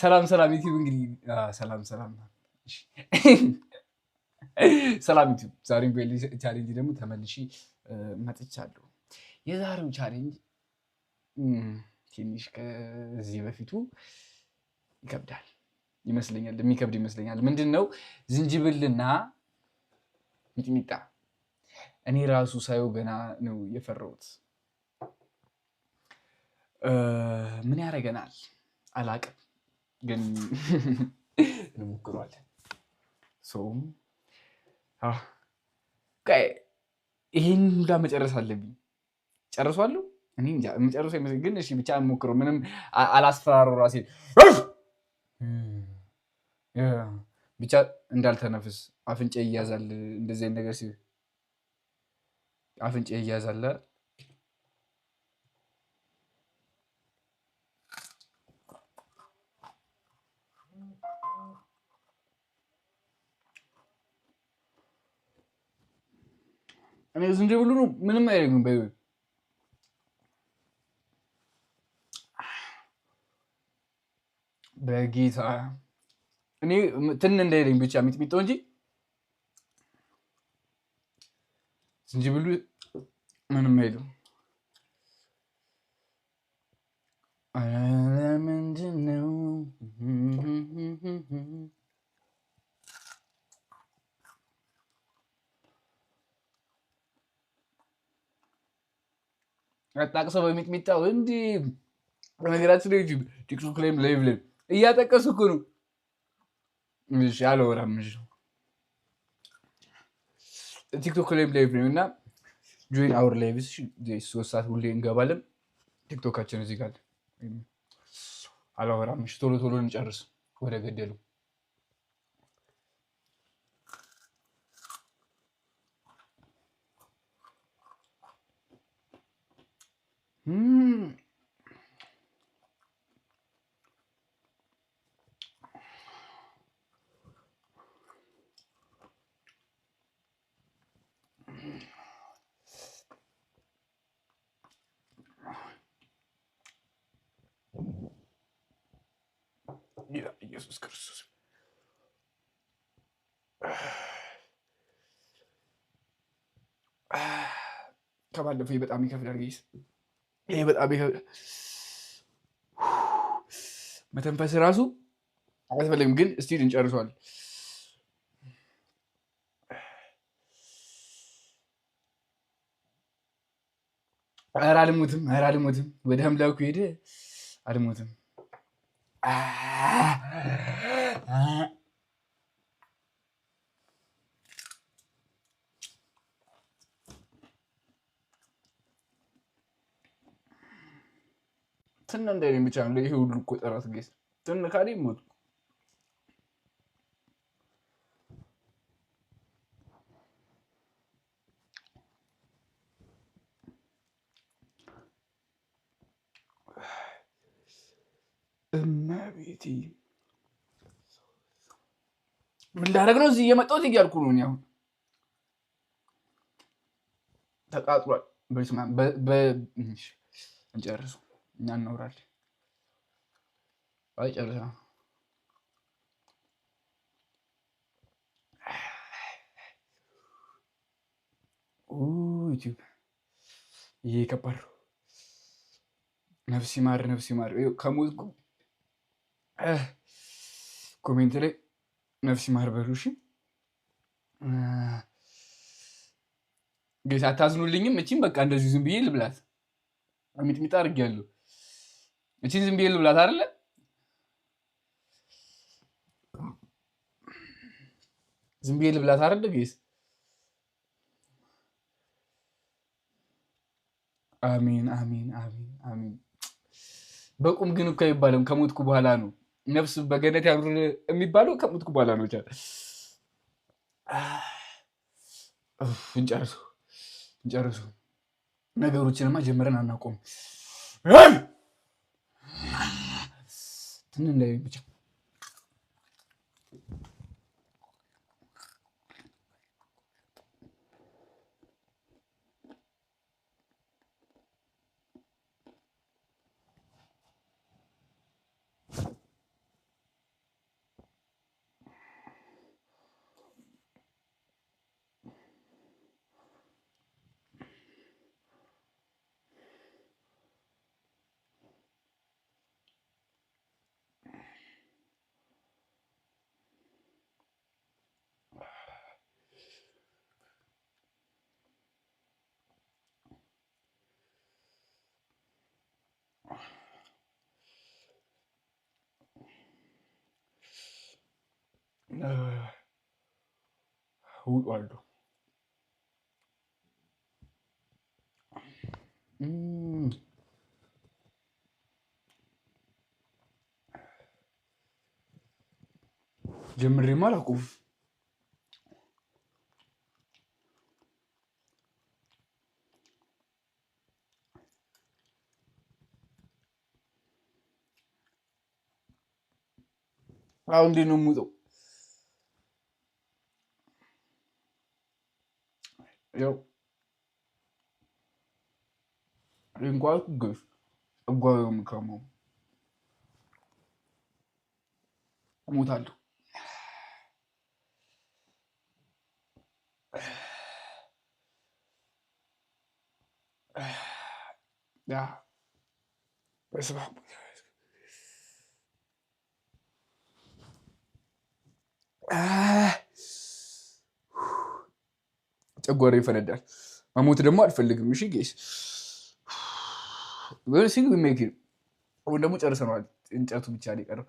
ሰላም ሰላም ዩቲዩብ እንግዲህ ሰላም ሰላም እሺ ሰላም ዩቲዩብ ዛሬም በሌላ ቻሌንጅ ደግሞ ተመልሼ መጥቻለሁ። የዛሬው ቻሌንጅ ትንሽ ከዚህ በፊቱ ይከብዳል ይመስለኛል፣ የሚከብድ ይመስለኛል። ምንድነው ዝንጅብልና ሚጥሚጣ። እኔ ራሱ ሳየው ገና ነው የፈራሁት። ምን ያደርገናል አላቅም፣ ግን እንሞክረዋለን። ይሄን ሁላ መጨረስ አለብኝ። ጨርሷለሁ እኔ እንጃ መጨረሱ አይመስለኝም፣ ግን እሺ ብቻ እንሞክረው። ምንም አላስፈራረው ራሴን ብቻ እንዳልተነፍስ አፍንጫ ይያዛል። እንደዚህ አይነት ነገር ሲሆን አፍንጫ ይያዛል። እኔ ዝንጅብሉ ነው ምንም አይደለም። በጌታ እኔ ትን እንዳይለኝ ብቻ ሚጥሚጣው እንጂ ዝንጅብሉ ምንም አይደለም። ምንድን ነው አጣቅሰው በሚጥሚጣው እንዲህ በነገራችን ላይ ቲክቶክ ላይም ላይቭ ላይ እያጠቀሱ እኮ ነው። እሺ አላወራም። እሺ ቲክቶክ ላይም ላይቭ ነው እና ጆይን አወር ላይቭስ 3 ሰዓት ሁሌ እንገባለን። ቲክቶካችን እዚህ ጋር አላወራም። እሺ ቶሎ ቶሎ እንጨርስ ወደ ገደሉ። ኢየሱስ ክርስቶስ ከባለፈው በጣም ይከፍላል። ጌስ ይሄ በጣም ይከፍላል። መተንፈስ ራሱ አያስፈልግም፣ ግን እስቲ እንጨርሷል። ኧረ አልሞትም፣ ኧረ አልሞትም። ወደ አምላኩ ሄደ። አልሞትም። ትን እንዳይለኝ ብቻ ነው። ይሄ ሁሉ እኮ ጠራት ጌስ ትን ካዲ ሞት እመቤቴ ምን ላደርግ ነው እዚህ እየመጣሁት እያልኩ ነው። አሁን ተቃጥሏል። በስመ አብ እንጨርሱ እኛ እናወራለን። ጨርሳ ዩቲዩብ ይሄ ከባድ ነው። ነፍስ ይማር፣ ነፍስ ይማር። ከሞትኩ ኮሜንት ላይ ነፍስ ይማር በሉ። እሺ ጌታ አታዝኑልኝም። እቺን በቃ እንደዚሁ ዝም ብዬ ልብላት። ሚጥሚጣ አድርጌያለሁ። እቺን ዝም ብዬ ልብላት አይደለ? ዝም ብዬ ልብላት አይደለ? ጌስ አሜን አሜን አሜን አሜን። በቁም ግን እኮ አይባልም፣ ከሞትኩ በኋላ ነው። ነፍስ በገነት ያኑር የሚባለው ከሞትኩ በኋላ ነው። እንጨርሱ እንጨርሱ። ነገሮችንማ ጀምረን አናቆም። ትን እንዳይ ብቻ ውጧለሁ። ጀምሬማ አላውቅም። አሁን እንዴት ነው የምውጠው? ያው እንኳን ግፍ ጨጓራዬ ነው የሚከማው። እሞታለሁ። ያ በስመ አብ ጨጓራዬ ይፈነዳል። መሞት ደግሞ አልፈልግም። እሺ ጌስ አሁን ደግሞ ጨርሰነዋል። እንጨቱ ብቻ ነው የቀረው።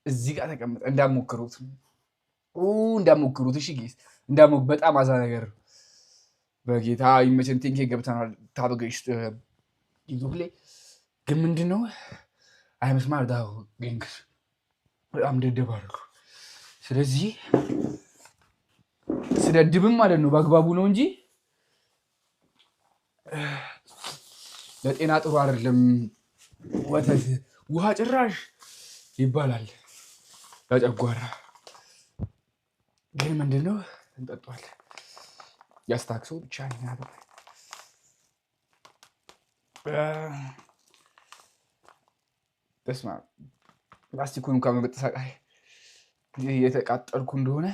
እዚህ ጋር ተቀምጠ እንዳሞክሩት እሺ ጌስ በጣም አዛ ነገር ነው። በጌታ ይመቸን። ቴንኬ ገብተናል። ታበገሽ ዩቱብ ላይ ግን ምንድን ነው አይመስማር ዳው ጌንክስ በጣም ደደብ አደረገው። ስለዚህ ስደድብም ማለት ነው በአግባቡ ነው እንጂ ለጤና ጥሩ አይደለም። ወተት ውሃ ጭራሽ ይባላል ለጨጓራ። ግን ምንድን ነው እንጠጣዋለን። ያስታክሰው ብቻ ነው። በስመ አብ ፕላስቲኩን ከመበጠሳቃይ እየተቃጠልኩ እንደሆነ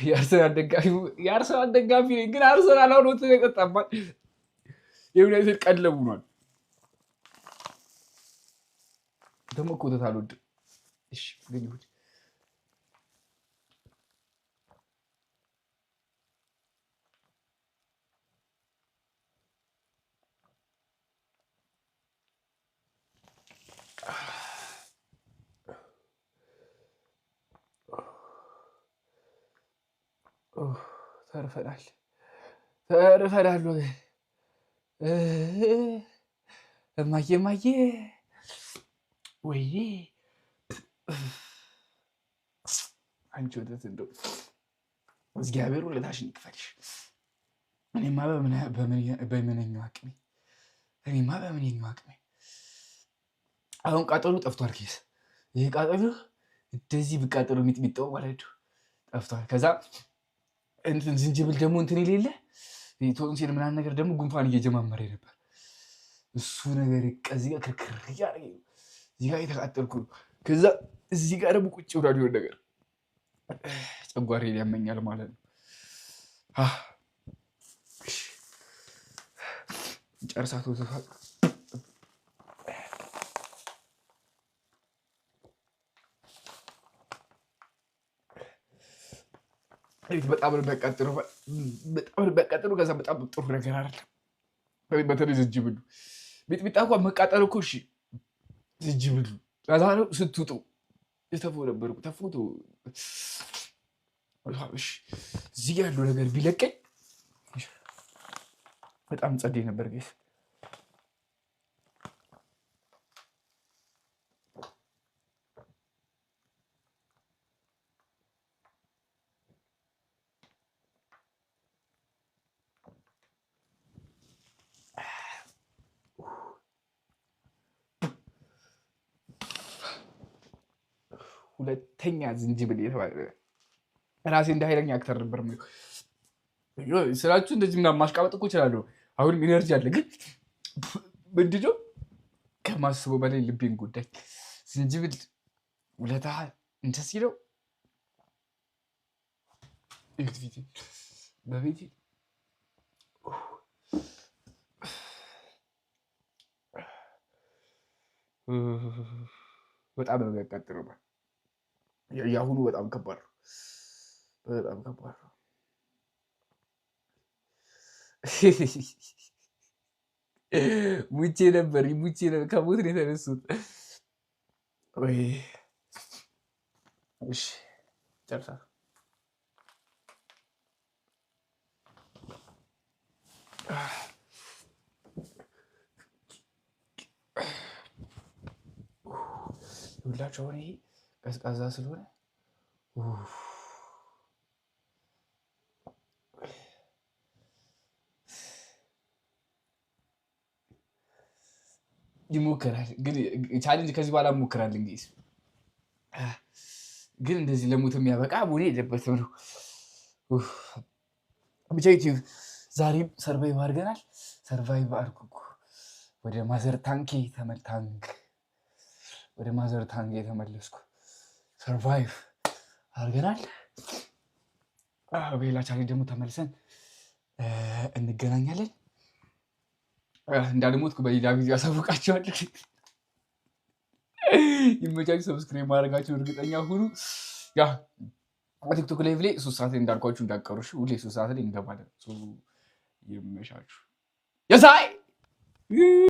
የአርሰናል ደጋፊ ነኝ፣ ግን አርሰናል አሁን ወጥቶ የቀጣባል። የዩናይትድ ቀለቡ ሆኗል። ደግሞ እኮ ወተት አልወድም። እሺ ግን ይሁን። ተርፈናል። እማዬ ወይኔ አንቺ ወተት እንደው እግዚአብሔር ውለታሽን ይክፈልሽ። እኔማ በምንኛው አቅሜ አሁን ቃጠሉ ጠፍቷል። ኬስ ይሄ ቃጠሉ እንደዚህ ብቃጠሉ ሚጥሚጣው ማለት ነው ጠፍቷል። ከዛ እንትን ዝንጅብል ደግሞ እንትን የሌለ ቶንሲል ምናምን ነገር ደግሞ ጉንፋን እየጀማመረ ነበር። እሱ ነገር ከዚህ ጋር ክርክር እያደረገኝ እዚህ ጋር የተቃጠልኩ ነው። ከዛ እዚህ ጋር ደግሞ ቁጭ ብሏል የሆነ ነገር ጨጓራዬን ያመኛል ማለት ነው። ጨርሳት ወተቷል። በጣም ነው የሚያቃጥለው። ከዛ በጣም ጥሩ ነገር አይደለም። በተለይ ዝንጅብሉ ሚጥሚጣ እንኳን መቃጠል እኮ እሺ፣ ዝንጅብሉ ከዛ ነው ስትውጡ የተፎ ነበርኩ ተፎቶ እዚህ ያለው ነገር ቢለቀኝ በጣም ጸደይ ነበር። ጌስ ሁለተኛ ዝንጅብል የተባለ ራሴ እንደ ኃይለኛ አክተር ነበር ስራችሁ። እንደዚህ ምናምን ማሽቃበጥ እኮ እችላለሁ። አሁንም ኢነርጂ አለ። ግን ምንድን ነው ከማስበው በላይ ልቤን ጎዳኝ። ዝንጅብል ውለታ እንትን ሲለው በቤቴ በጣም ነው የሚያቃጥለው። የአሁኑ በጣም ከባድ ነው። በጣም ከባድ ነው። ሙቼ ነበር ከሞት ነው የተነሱት። ወይ እሺ ጨርሳ ሁላቸው ሆነ። ይሄ ቀዝቃዛ ስለሆነ ይሞከራል። ግን ቻሌንጅ ከዚህ በኋላ ሞክራል። እንግዲህ ግን እንደዚህ ለሞት የሚያበቃ ቡኔ የለበትም ነው። ብቻ ዩቲዩብ ዛሬም ሰርቫይቭ አድርገናል። ሰርቫይቭ አድርጉ። ወደ ማዘር ታንኬ የተመለስኩ ሰርቫይቭ አድርገናል። በሌላ ቻሌንጅ ደግሞ ተመልሰን እንገናኛለን። እንዳልሞትኩ በሌላ ቪዲዮ ያሳውቃቸዋለሁ። ይመቻችሁ። ሰብስክራይብ ማድረጋችሁን እርግጠኛ ሁኑ። ያ ቲክቶክ ላይቭ ላይ 3 ሰዓት ላይ እንዳልኳችሁ እንዳትቀሩ። ሁሌ 3 ሰዓት ላይ እንገባለን። ይመቻችሁ። የሳይ